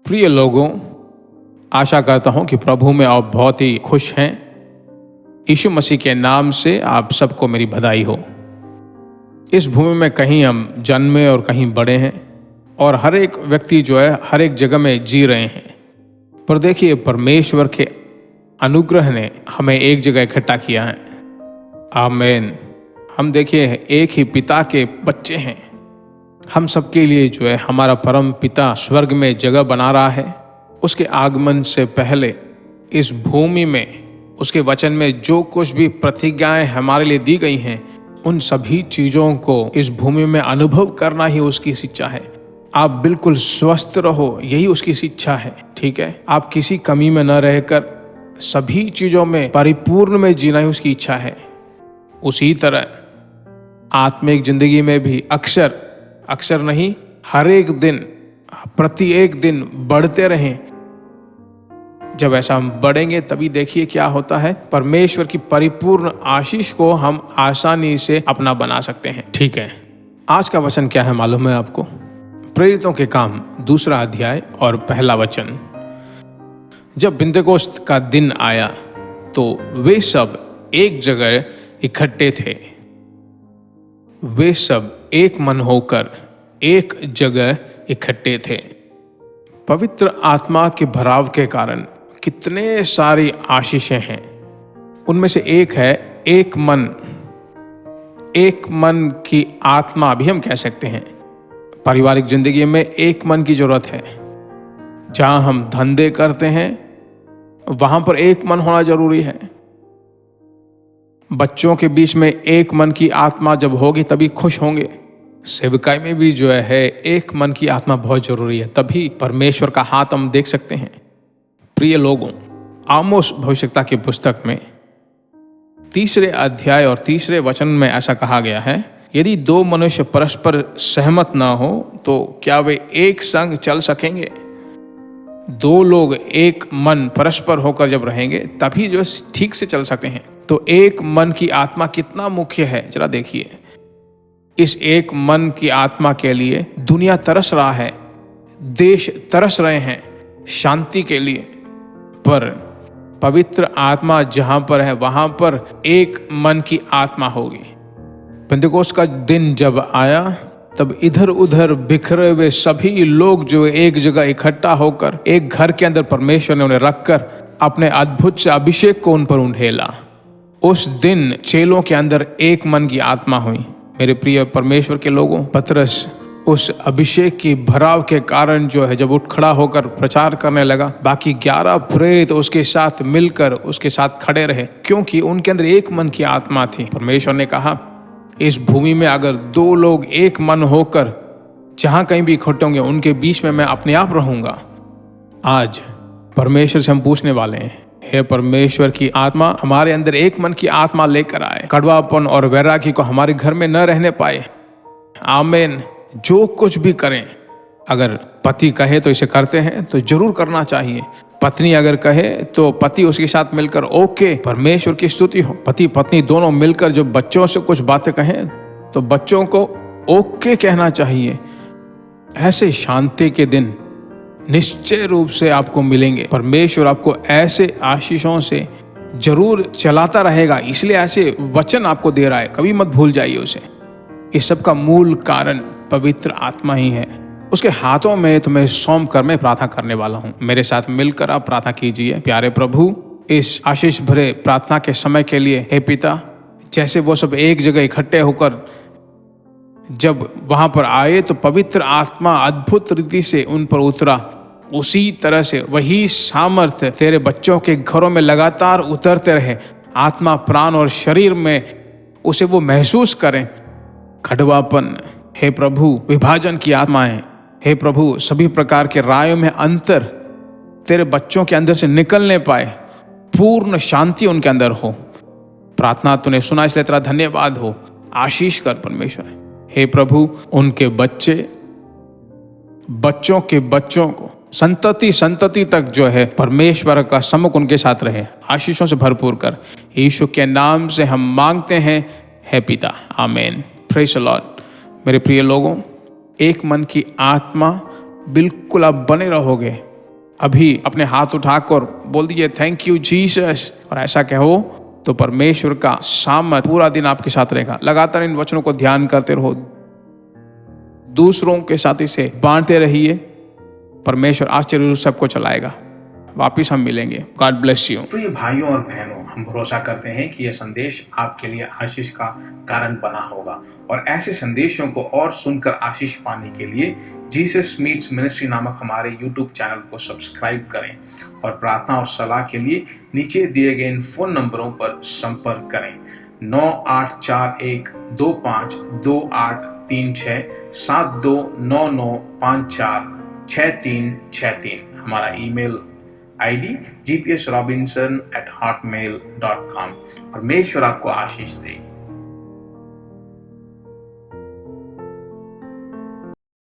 प्रिय लोगों, आशा करता हूं कि प्रभु में आप बहुत ही खुश हैं। यीशु मसीह के नाम से आप सबको मेरी बधाई हो। इस भूमि में कहीं हम जन्मे और कहीं बड़े हैं और हर एक व्यक्ति जो है हर एक जगह में जी रहे हैं। पर देखिए, परमेश्वर के अनुग्रह ने हमें एक जगह इकट्ठा किया है। आमीन। हम देखिए एक ही पिता के बच्चे हैं। हम सबके लिए जो है हमारा परम पिता स्वर्ग में जगह बना रहा है। उसके आगमन से पहले इस भूमि में उसके वचन में जो कुछ भी प्रतिज्ञाएं हमारे लिए दी गई हैं, उन सभी चीजों को इस भूमि में अनुभव करना ही उसकी शिक्षा है। आप बिल्कुल स्वस्थ रहो, यही उसकी शिक्षा है। ठीक है, आप किसी कमी में न रहकर सभी चीजों में परिपूर्ण में जीना ही उसकी इच्छा है। उसी तरह आत्मिक जिंदगी में भी अक्सर नहीं, हर एक दिन प्रति एक दिन बढ़ते रहें। जब ऐसा हम बढ़ेंगे तभी देखिए क्या होता है, परमेश्वर की परिपूर्ण आशीष को हम आसानी से अपना बना सकते हैं। ठीक है, आज का वचन क्या है मालूम है आपको? प्रेरितों के काम 2 अध्याय और 1 वचन। जब बिन्तेकोस्त का दिन आया तो वे सब एक जगह इकट्ठे थे। वे सब एक मन होकर एक जगह इकट्ठे थे। पवित्र आत्मा के भराव के कारण कितने सारी आशीषें हैं। उनमें से एक है एक मन की आत्मा भी हम कह सकते हैं। पारिवारिक जिंदगी में एक मन की जरूरत है। जहां हम धंधे करते हैं वहां पर एक मन होना जरूरी है। बच्चों के बीच में एक मन की आत्मा जब होगी तभी खुश होंगे। सेवकाई में भी जो है एक मन की आत्मा बहुत जरूरी है, तभी परमेश्वर का हाथ हम देख सकते हैं। प्रिय लोगों, आमोस भविष्यवक्ता की पुस्तक में 3 अध्याय और 3 वचन में ऐसा कहा गया है, यदि 2 मनुष्य परस्पर सहमत ना हो तो क्या वे एक संग चल सकेंगे? 2 लोग एक मन परस्पर होकर जब रहेंगे तभी जो ठीक से चल सकते हैं। तो एक मन की आत्मा कितना मुख्य है, जरा देखिए। इस एक मन की आत्मा के लिए दुनिया तरस रहा है, देश तरस रहे हैं शांति के लिए। पर पवित्र आत्मा जहां पर है वहां पर एक मन की आत्मा होगी। पेंतेकोस्त का दिन जब आया तब इधर उधर बिखरे हुए सभी लोग जो एक जगह इकट्ठा होकर एक घर के अंदर परमेश्वर ने उन्हें रखकर अपने अद्भुत से अभिषेक को उन पर उंडेला। उस दिन चेलों के अंदर एक मन की आत्मा हुई। मेरे प्रिय परमेश्वर के लोगों, पतरस उस अभिषेक की भराव के कारण जो है जब उठ खड़ा होकर प्रचार करने लगा, बाकी 11 प्रेरित उसके साथ मिलकर उसके साथ खड़े रहे, क्योंकि उनके अंदर एक मन की आत्मा थी। परमेश्वर ने कहा, इस भूमि में अगर 2 लोग एक मन होकर जहां कहीं भी इकट्ठे होंगे उनके बीच में मैं अपने आप रहूंगा। आज परमेश्वर से हम पूछने वाले हैं, हे परमेश्वर की आत्मा हमारे अंदर एक मन की आत्मा लेकर आए। कड़वापन और वैरागी को हमारे घर में न रहने पाए। आमीन। जो कुछ भी करें, अगर पति कहे तो इसे करते हैं तो जरूर करना चाहिए। पत्नी अगर कहे तो पति उसके साथ मिलकर ओके, परमेश्वर की स्तुति हो। पति पत्नी दोनों मिलकर जब बच्चों से कुछ बातें कहें तो बच्चों को ओके कहना चाहिए। ऐसे शांति के दिन निश्चय रूप से आपको मिलेंगे। परमेश्वर आपको ऐसे आशीषों से जरूर चलाता रहेगा, इसलिए ऐसे वचन आपको दे रहा है, कभी मत भूल जाइए उसे। इस सब का मूल कारण पवित्र आत्मा ही है। उसके हाथों में तुम्हें सौंप कर मैं प्रार्थना करने वाला हूं। मेरे साथ मिलकर आप प्रार्थना कीजिए। प्यारे प्रभु, इस आशीष भरे प्रार्थना के समय के लिए हे पिता, जैसे वो सब एक जगह इकट्ठे होकर जब वहां पर आए तो पवित्र आत्मा अद्भुत रीति से उन पर उतरा, उसी तरह से वही सामर्थ्य तेरे बच्चों के घरों में लगातार उतरते रहे। आत्मा, प्राण और शरीर में उसे वो महसूस करें। कड़वापन, हे प्रभु, विभाजन की आत्माएं, हे प्रभु, सभी प्रकार के रायों में अंतर तेरे बच्चों के अंदर से निकलने पाए। पूर्ण शांति उनके अंदर हो। प्रार्थना तूने सुना, इसलिए तेरा धन्यवाद हो। आशीष कर परमेश्वर। हे प्रभु, उनके बच्चों के बच्चों को संतति तक जो है परमेश्वर का सम्मुख उनके साथ रहे। आशीषों से भरपूर कर, यीशु के नाम से हम मांगते हैं, हे पिता। आमीन। Praise the Lord. मेरे प्रिय लोगों, एक मन की आत्मा बिल्कुल आप बने रहोगे अभी अपने हाथ उठाकर बोल दीजिए थैंक यू जीसस, और ऐसा कहो तो परमेश्वर का सामर्थ पूरा दिन आपके साथ रहेगा। लगातार इन वचनों को ध्यान करते रहो, दूसरों के साथ इसे बांटते रहिए, परमेश्वर आश्चर्य रूप से सबको चलाएगा। वापिस हम मिलेंगे। God bless you. प्रिय भाइयों और बहनों, हम भरोसा करते हैं कि यह संदेश आपके लिए आशीष का कारण बना होगा, और ऐसे संदेशों को और सुनकर आशीष पाने के लिए जीसस मीट्स मिनिस्ट्री नामक हमारे YouTube चैनल को सब्सक्राइब करें, और प्रार्थना और सलाह के लिए नीचे दिए गए इन फोन नंबरों पर संपर्क करें। 9841252836 7299546363। हमारा ईमेल ID gpsrobinson@hotmail.com। परमेश्वर आपको आशीष दे।